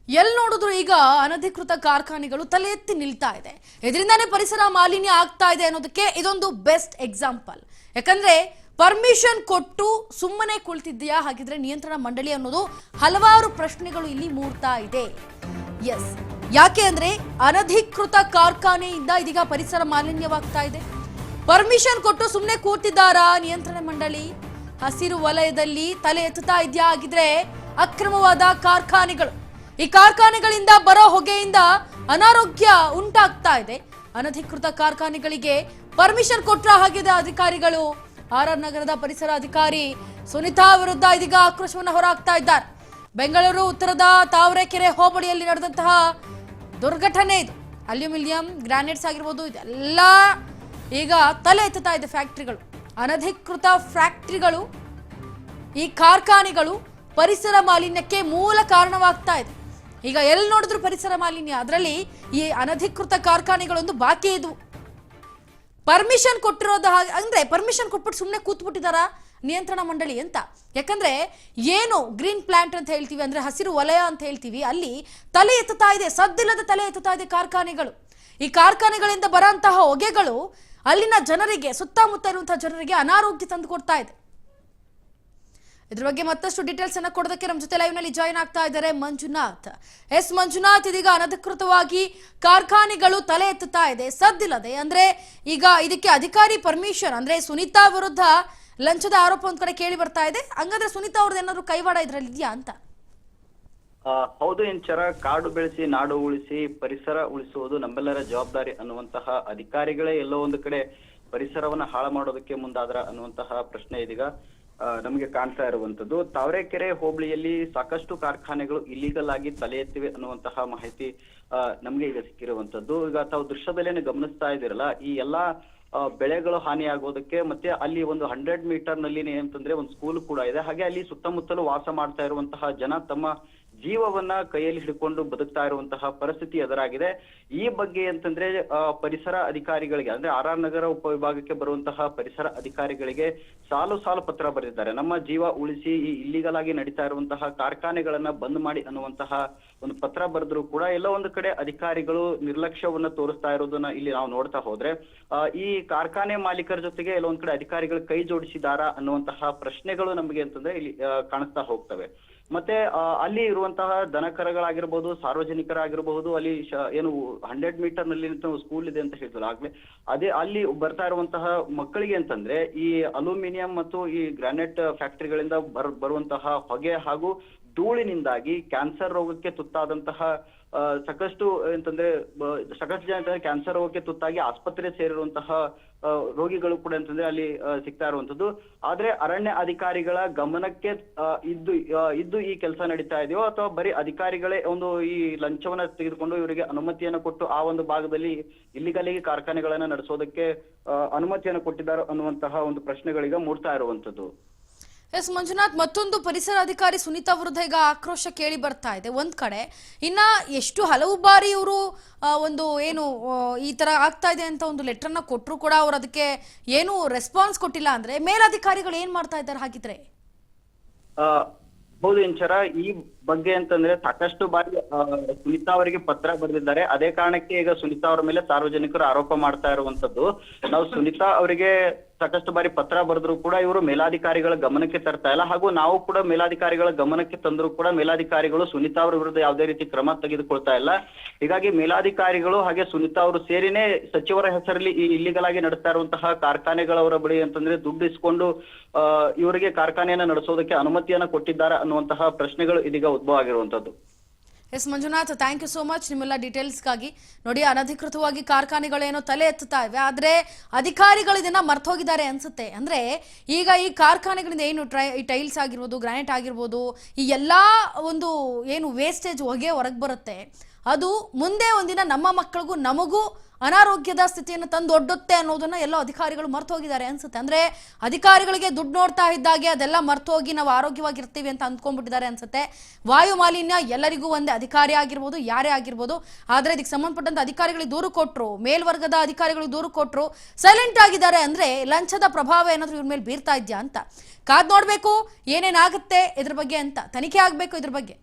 ಎಲ್ಲಿ ನೋಡಿದ್ರು ಈಗ ಅನಧಿಕೃತ ಕಾರ್ಖಾನೆಗಳು ತಲೆ ಎತ್ತಿ ನಿಲ್ತಾ ಇದೆ. ಇದರಿಂದಾನೇ ಪರಿಸರ ಮಾಲಿನ್ಯ ಆಗ್ತಾ ಇದೆ ಅನ್ನೋದಕ್ಕೆ ಇದೊಂದು ಬೆಸ್ಟ್ ಎಕ್ಸಾಂಪಲ್. ಯಾಕಂದ್ರೆ ಪರ್ಮಿಷನ್ ಕೊಟ್ಟು ಸುಮ್ಮನೆ ಕುಳಿತಿದ್ಯಾ, ಹಾಗಿದ್ರೆ ನಿಯಂತ್ರಣ ಮಂಡಳಿ ಅನ್ನೋದು ಹಲವಾರು ಪ್ರಶ್ನೆಗಳು ಇಲ್ಲಿ ಮೂಡ್ತಾ ಇದೆ. ಎಸ್, ಯಾಕೆ ಅಂದ್ರೆ ಅನಧಿಕೃತ ಕಾರ್ಖಾನೆಯಿಂದ ಇದೀಗ ಪರಿಸರ ಮಾಲಿನ್ಯವಾಗ್ತಾ ಇದೆ. ಪರ್ಮಿಷನ್ ಕೊಟ್ಟು ಸುಮ್ಮನೆ ಕೂತಿದ್ದಾರಾ ನಿಯಂತ್ರಣ ಮಂಡಳಿ? ಹಸಿರು ವಲಯದಲ್ಲಿ ತಲೆ ಎತ್ತುತ್ತಾ ಇದೆಯಾ? ಆಗಿದ್ರೆ ಅಕ್ರಮವಾದ ಕಾರ್ಖಾನೆಗಳು, ಈ ಕಾರ್ಖಾನೆಗಳಿಂದ ಬರೋ ಹೊಗೆಯಿಂದ ಅನಾರೋಗ್ಯ ಉಂಟಾಗ್ತಾ ಇದೆ. ಅನಧಿಕೃತ ಕಾರ್ಖಾನೆಗಳಿಗೆ ಪರ್ಮಿಷನ್ ಕೊಟ್ರ ಹಾಗಿದೆ ಅಧಿಕಾರಿಗಳು. ಆರ್ ನಗರದ ಪರಿಸರ ಅಧಿಕಾರಿ ಸುನಿತಾ ವಿರುದ್ಧ ಇದೀಗ ಆಕ್ರೋಶವನ್ನು ಹೊರಹಾಕ್ತಾ ಇದ್ದಾರೆ. ಬೆಂಗಳೂರು ಉತ್ತರದ ತಾವರೆಕೆರೆ ಹೋಬಳಿಯಲ್ಲಿ ನಡೆದಂತಹ ದುರ್ಘಟನೆ ಇದು. ಅಲ್ಯೂಮಿನಿಯಂ ಗ್ರಾನೈಟ್ಸ್ ಆಗಿರ್ಬೋದು, ಇದೆಲ್ಲ ಈಗ ತಲೆ ಎತ್ತುತ್ತಾ ಇದೆ. ಫ್ಯಾಕ್ಟರಿಗಳು, ಅನಧಿಕೃತ ಫ್ಯಾಕ್ಟರಿಗಳು, ಈ ಕಾರ್ಖಾನೆಗಳು ಪರಿಸರ ಮಾಲಿನ್ಯಕ್ಕೆ ಮೂಲ ಕಾರಣವಾಗ್ತಾ ಇದೆ. ಈಗ ಎಲ್ಲಿ ನೋಡಿದ್ರು ಪರಿಸರ ಮಾಲಿನ್ಯ, ಅದರಲ್ಲಿ ಈ ಅನಧಿಕೃತ ಕಾರ್ಖಾನೆಗಳೊಂದು ಬಾಕಿ ಇದ್ವು. ಪರ್ಮಿಷನ್ ಕೊಟ್ಟಿರೋದು ಅಂದ್ರೆ ಪರ್ಮಿಷನ್ ಕೊಟ್ಬಿಟ್ಟು ಸುಮ್ಮನೆ ಕೂತ್ಬಿಟ್ಟಿದಾರ ನಿಯಂತ್ರಣ ಮಂಡಳಿ ಅಂತ. ಯಾಕಂದ್ರೆ ಏನು ಗ್ರೀನ್ ಪ್ಲಾಂಟ್ ಅಂತ ಹೇಳ್ತೀವಿ, ಅಂದ್ರೆ ಹಸಿರು ವಲಯ ಅಂತ ಹೇಳ್ತೀವಿ, ಅಲ್ಲಿ ತಲೆ ಎತ್ತುತ್ತಾ ಇದೆ, ಸದ್ದಿಲ್ಲದ ತಲೆ ಎತ್ತುತ್ತಾ ಇದೆ ಕಾರ್ಖಾನೆಗಳು. ಈ ಕಾರ್ಖಾನೆಗಳಿಂದ ಬರೋಂತಹ ಹೊಗೆಗಳು ಅಲ್ಲಿನ ಜನರಿಗೆ, ಸುತ್ತಮುತ್ತ ಇರುವಂತಹ ಜನರಿಗೆ ಅನಾರೋಗ್ಯ ತಂದು ಕೊಡ್ತಾ ಇದೆ. ಇದ್ರ ಬಗ್ಗೆ ಮತ್ತಷ್ಟು ಡೀಟೇಲ್ಸ್ ಅನ್ನ ಕೊಡೋದಕ್ಕೆ ನಮ್ಮ ಜೊತೆ ಲೈವ್ ನಲ್ಲಿ ಜಾಯಿನ್ ಆಗ್ತಾ ಇದ್ದಾರೆ ಮಂಜುನಾಥ್. ಎಸ್ ಮಂಜುನಾಥ್, ಇದೀಗ ಅನಧಿಕೃತವಾಗಿ ಕಾರ್ಖಾನೆಗಳು ತಲೆ ಎತ್ತುತ್ತಾ ಇದೆ ಸದ್ದಿಲ್ಲದೆ, ಅಂದ್ರೆ ಈಗ ಇದಕ್ಕೆ ಅಧಿಕಾರಿ ಪರ್ಮಿಷನ್, ಅಂದ್ರೆ ಸುನಿತಾ ವಿರುದ್ಧ ಲಂಚದ ಆರೋಪ ಒಂದ್ ಕಡೆ ಕೇಳಿ ಬರ್ತಾ ಇದೆ. ಹಂಗಾದ್ರೆ ಸುನಿತಾ ಅವ್ರದ್ದು ಏನಾದ್ರು ಕೈವಾಡ ಇದ್ರಲ್ಲಿ ಇದೆಯಾ ಅಂತ? ಹೌದು ಇಂಚರ, ಕಾಡು ಬೆಳೆಸಿ ನಾಡು ಉಳಿಸಿ ಪರಿಸರ ಉಳಿಸುವುದು ನಮ್ಮೆಲ್ಲರ ಜವಾಬ್ದಾರಿ ಅನ್ನುವಂತಹ ಅಧಿಕಾರಿಗಳೇ ಎಲ್ಲೋ ಒಂದು ಕಡೆ ಪರಿಸರವನ್ನ ಹಾಳು ಮಾಡೋದಕ್ಕೆ ಮುಂದಾದ್ರ ಅನ್ನುವಂತಹ ಪ್ರಶ್ನೆ ಇದೀಗ ನಮಗೆ ಕಾಣ್ತಾ ಇರುವಂತದ್ದು. ತಾವರೆಕೆರೆ ಹೋಬಳಿಯಲ್ಲಿ ಸಾಕಷ್ಟು ಕಾರ್ಖಾನೆಗಳು ಇಲ್ಲಿಗಲ್ ಆಗಿ ತಲೆ ಎತ್ತಿವೆ ಅನ್ನುವಂತಹ ಮಾಹಿತಿ ನಮ್ಗೆ ಈಗ ಸಿಕ್ಕಿರುವಂತದ್ದು. ಈಗ ತಾವು ದೃಶ್ಯದಲ್ಲೇನೆ ಗಮನಿಸ್ತಾ ಇದ್ದೀರಲ್ಲ, ಈ ಎಲ್ಲಾ ಬೆಳೆಗಳು ಹಾನಿಯಾಗೋದಕ್ಕೆ, ಮತ್ತೆ ಅಲ್ಲಿ ಒಂದು 100 ಮೀಟರ್ ನಲ್ಲಿ ಏನಂತಂದ್ರೆ ಒಂದು ಸ್ಕೂಲ್ ಕೂಡ ಇದೆ. ಹಾಗೆ ಅಲ್ಲಿ ಸುತ್ತಮುತ್ತಲು ವಾಸ ಮಾಡ್ತಾ ಇರುವಂತಹ ಜನ ತಮ್ಮ ಜೀವವನ್ನ ಕೈಯಲ್ಲಿ ಹಿಡ್ಕೊಂಡು ಬದುಕ್ತಾ ಇರುವಂತಹ ಪರಿಸ್ಥಿತಿ ಎದುರಾಗಿದೆ. ಈ ಬಗ್ಗೆ ಅಂತಂದ್ರೆ ಪರಿಸರ ಅಧಿಕಾರಿಗಳಿಗೆ, ಅಂದ್ರೆ ಆರ್ ನಗರ ಉಪವಿಭಾಗಕ್ಕೆ ಬರುವಂತಹ ಪರಿಸರ ಅಧಿಕಾರಿಗಳಿಗೆ ಸಾಲು ಪತ್ರ ಬರೆದಿದ್ದಾರೆ. ನಮ್ಮ ಜೀವ ಉಳಿಸಿ, ಈ ಇಲ್ಲಿಗಲ್ ಆಗಿ ನಡೀತಾ ಇರುವಂತಹ ಕಾರ್ಖಾನೆಗಳನ್ನ ಬಂದ್ ಮಾಡಿ ಅನ್ನುವಂತಹ ಒಂದು ಪತ್ರ ಬರೆದ್ರು ಕೂಡ ಎಲ್ಲ ಒಂದು ಕಡೆ ಅಧಿಕಾರಿಗಳು ನಿರ್ಲಕ್ಷ್ಯವನ್ನ ತೋರಿಸ್ತಾ ಇರೋದನ್ನ ಇಲ್ಲಿ ನಾವು ನೋಡ್ತಾ ಹೋದ್ರೆ, ಈ ಕಾರ್ಖಾನೆ ಮಾಲೀಕರ ಜೊತೆಗೆ ಎಲ್ಲೊಂದ್ ಕಡೆ ಅಧಿಕಾರಿಗಳು ಕೈ ಜೋಡಿಸಿದಾರಾ ಅನ್ನುವಂತಹ ಪ್ರಶ್ನೆಗಳು ನಮಗೆ ಅಂತಂದ್ರೆ ಇಲ್ಲಿ ಕಾಣಿಸ್ತಾ ಹೋಗ್ತವೆ. ಮತ್ತೆ ಅಲ್ಲಿ ಇರುವಂತಹ ದನಕರಗಳಾಗಿರ್ಬೋದು, ಸಾರ್ವಜನಿಕರಾಗಿರಬಹುದು, ಅಲ್ಲಿ ಏನು 100 ಮೀಟರ್ ನಲ್ಲಿ ಸ್ಕೂಲ್ ಇದೆ ಅಂತ ಹೇಳಿದ್ರು ಆಗ್ಲೇ, ಅದೇ ಅಲ್ಲಿ ಬರ್ತಾ ಇರುವಂತಹ ಮಕ್ಕಳಿಗೆ ಅಂತಂದ್ರೆ ಈ ಅಲ್ಯೂಮಿನಿಯಂ ಮತ್ತು ಈ ಗ್ರಾನೈಟ್ ಫ್ಯಾಕ್ಟರಿಗಳಿಂದ ಬರುವಂತಹ ಹೊಗೆ ಹಾಗೂ ಧೂಳಿನಿಂದಾಗಿ ಕ್ಯಾನ್ಸರ್ ರೋಗಕ್ಕೆ ತುತ್ತಾದಂತಹ ಸಾಕಷ್ಟು ಜನ ಕ್ಯಾನ್ಸರ್ ರೋಗಕ್ಕೆ ತುತ್ತಾಗಿ ಆಸ್ಪತ್ರೆ ಸೇರಿರುವಂತಹ ರೋಗಿಗಳು ಕೂಡ ಅಂತಂದ್ರೆ ಅಲ್ಲಿ ಸಿಗ್ತಾ ಇರುವಂತದ್ದು. ಆದ್ರೆ ಅರಣ್ಯ ಅಧಿಕಾರಿಗಳ ಗಮನಕ್ಕೆ ಇದ್ದು ಈ ಕೆಲಸ ನಡೀತಾ ಇದೆಯೋ, ಅಥವಾ ಬರೀ ಅಧಿಕಾರಿಗಳೇ ಒಂದು ಈ ಲಂಚವನ್ನ ತೆಗೆದುಕೊಂಡು ಇವರಿಗೆ ಅನುಮತಿಯನ್ನು ಕೊಟ್ಟು ಆ ಒಂದು ಭಾಗದಲ್ಲಿ ಇಲ್ಲಿಗಲಿಗೆ ಕಾರ್ಖಾನೆಗಳನ್ನ ನಡೆಸೋದಕ್ಕೆ ಅನುಮತಿಯನ್ನು ಕೊಟ್ಟಿದ್ದಾರೋ ಅನ್ನುವಂತಹ ಒಂದು ಪ್ರಶ್ನೆಗಳೀಗ ಮೂಡ್ತಾ ಇರುವಂತದ್ದು. ಎಸ್ ಮಂಜುನಾಥ್, ಮತ್ತೊಂದು ಪರಿಸರ ಅಧಿಕಾರಿ ಸುನಿತಾ ವಿರುದ್ಧ ಈಗ ಆಕ್ರೋಶ ಕೇಳಿ ಬರ್ತಾ ಇದೆ ಒಂದ್ ಕಡೆ. ಇನ್ನ ಎಷ್ಟು ಹಲವು ಬಾರಿ ಇವರು ಒಂದು ಏನು ಈ ತರ ಆಗ್ತಾ ಇದೆ ಅಂತ ಒಂದು ಲೆಟರ್ನ ಕೊಟ್ಟರು ಕೂಡ ಅವ್ರು ಅದಕ್ಕೆ ಏನು ರೆಸ್ಪಾನ್ಸ್ ಕೊಟ್ಟಿಲ್ಲ ಅಂದ್ರೆ ಮೇಲಧಿಕಾರಿಗಳು ಏನ್ ಮಾಡ್ತಾ ಇದ್ದಾರೆ ಹಾಗಿದ್ರೆ? ಹೌದು ಇಂಚರ, ಈ ಬಗ್ಗೆ ಅಂತಂದ್ರೆ ಸಾಕಷ್ಟು ಬಾರಿ ಸುನಿತಾ ಅವರಿಗೆ ಪತ್ರ ಬರೆದಿದ್ದಾರೆ. ಅದೇ ಕಾರಣಕ್ಕೆ ಈಗ ಸುನಿತಾ ಅವರ ಮೇಲೆ ಸಾರ್ವಜನಿಕರು ಆರೋಪ ಮಾಡ್ತಾ ಇರುವಂತದ್ದು. ನಾವು ಸುನಿತಾ ಅವರಿಗೆ ಸಾಕಷ್ಟು ಬಾರಿ ಪತ್ರ ಬರೆದ್ರು ಕೂಡ ಇವರು ಮೇಲಾಧಿಕಾರಿಗಳ ಗಮನಕ್ಕೆ ತರ್ತಾ ಇಲ್ಲ, ಹಾಗೂ ನಾವು ಕೂಡ ಮೇಲಾಧಿಕಾರಿಗಳ ಗಮನಕ್ಕೆ ತಂದ್ರು ಕೂಡ ಮೇಲಾಧಿಕಾರಿಗಳು ಸುನಿತಾ ಅವರ ವಿರುದ್ಧ ಯಾವುದೇ ರೀತಿ ಕ್ರಮ ತೆಗೆದುಕೊಳ್ತಾ ಇಲ್ಲ. ಹೀಗಾಗಿ ಮೇಲಾಧಿಕಾರಿಗಳು ಹಾಗೆ ಸುನಿತಾ ಅವರು ಸೇರಿನೇ ಸಚಿವರ ಹೆಸರಲ್ಲಿ ಈ ಇಲ್ಲಿಗಲ್ ಆಗಿ ನಡೆಸ್ತಾ ಇರುವಂತಹ ಕಾರ್ಖಾನೆಗಳವರ ಬಳಿ ಅಂತಂದ್ರೆ ದುಡ್ಡು ಇಸ್ಕೊಂಡು ಇವರಿಗೆ ಕಾರ್ಖಾನೆಯನ್ನ ನಡೆಸೋದಕ್ಕೆ ಅನುಮತಿಯನ್ನ ಕೊಟ್ಟಿದ್ದಾರೆ ಅನ್ನುವಂತಹ ಪ್ರಶ್ನೆಗಳು ಇದೀಗ ಉದ್ಭವ ಆಗಿರುವಂತದ್ದು. S Manjunath, thank you so much ನಿಮ್ಮೆಲ್ಲ ಡೀಟೇಲ್ಸ್ಗಾಗಿ. ನೋಡಿ, ಅನಧಿಕೃತವಾಗಿ ಕಾರ್ಖಾನೆಗಳೇನೋ ತಲೆ ಎತ್ತುತ್ತಾ ಇವೆ, ಆದ್ರೆ ಅಧಿಕಾರಿಗಳು ಇದನ್ನ ಮರ್ತೋಗಿದ್ದಾರೆ ಅನ್ಸುತ್ತೆ. ಅಂದ್ರೆ ಈಗ ಈ ಕಾರ್ಖಾನೆಗಳಿಂದ ಏನು ಈ ಟೈಲ್ಸ್ ಆಗಿರ್ಬೋದು, ಗ್ರಾನೈಟ್ ಆಗಿರ್ಬೋದು, ಈ ಎಲ್ಲಾ ಒಂದು ಏನು ವೇಸ್ಟೇಜ್ ಹೊಗೆ ಹೊರಗೆ ಬರುತ್ತೆ, ಅದು ಮುಂದೆ ಒಂದಿನ ನಮ್ಮ ಮಕ್ಕಳಿಗೂ ನಮಗೂ ಅನಾರೋಗ್ಯದ ಸ್ಥಿತಿಯನ್ನು ತಂದು ಒಡ್ಡುತ್ತೆ ಅನ್ನೋದನ್ನ ಎಲ್ಲ ಅಧಿಕಾರಿಗಳು ಮರ್ತು ಹೋಗಿದ್ದಾರೆ ಅನ್ಸುತ್ತೆ. ಅಂದ್ರೆ ಅಧಿಕಾರಿಗಳಿಗೆ ದುಡ್ಡು ನೋಡ್ತಾ ಇದ್ದಾಗೆ ಅದೆಲ್ಲ ಮರ್ತು ಹೋಗಿ ನಾವು ಆರೋಗ್ಯವಾಗಿರ್ತೀವಿ ಅಂತ ಅಂದ್ಕೊಂಡ್ಬಿಟ್ಟಿದ್ದಾರೆ ಅನ್ಸುತ್ತೆ. ವಾಯು ಮಾಲಿನ್ಯ ಎಲ್ಲರಿಗೂ ಒಂದೇ, ಅಧಿಕಾರಿ ಆಗಿರ್ಬೋದು ಯಾರೇ ಆಗಿರ್ಬೋದು. ಆದ್ರೆ ಇದಕ್ಕೆ ಸಂಬಂಧಪಟ್ಟಂತ ಅಧಿಕಾರಿಗಳಿಗೆ ದೂರು ಕೊಟ್ಟರು, ಮೇಲ್ವರ್ಗದ ಅಧಿಕಾರಿಗಳಿಗೆ ದೂರು ಕೊಟ್ಟರು, ಸೈಲೆಂಟ್ ಆಗಿದ್ದಾರೆ. ಅಂದ್ರೆ ಲಂಚದ ಪ್ರಭಾವ ಏನಾದ್ರೂ ಇವ್ರ ಮೇಲೆ ಬೀರ್ತಾ ಇದ್ಯಾ ಅಂತ ಕಾದ್ ನೋಡ್ಬೇಕು. ಏನೇನಾಗುತ್ತೆ ಇದ್ರ ಬಗ್ಗೆ ಅಂತ ತನಿಖೆ ಆಗ್ಬೇಕು ಇದ್ರ ಬಗ್ಗೆ.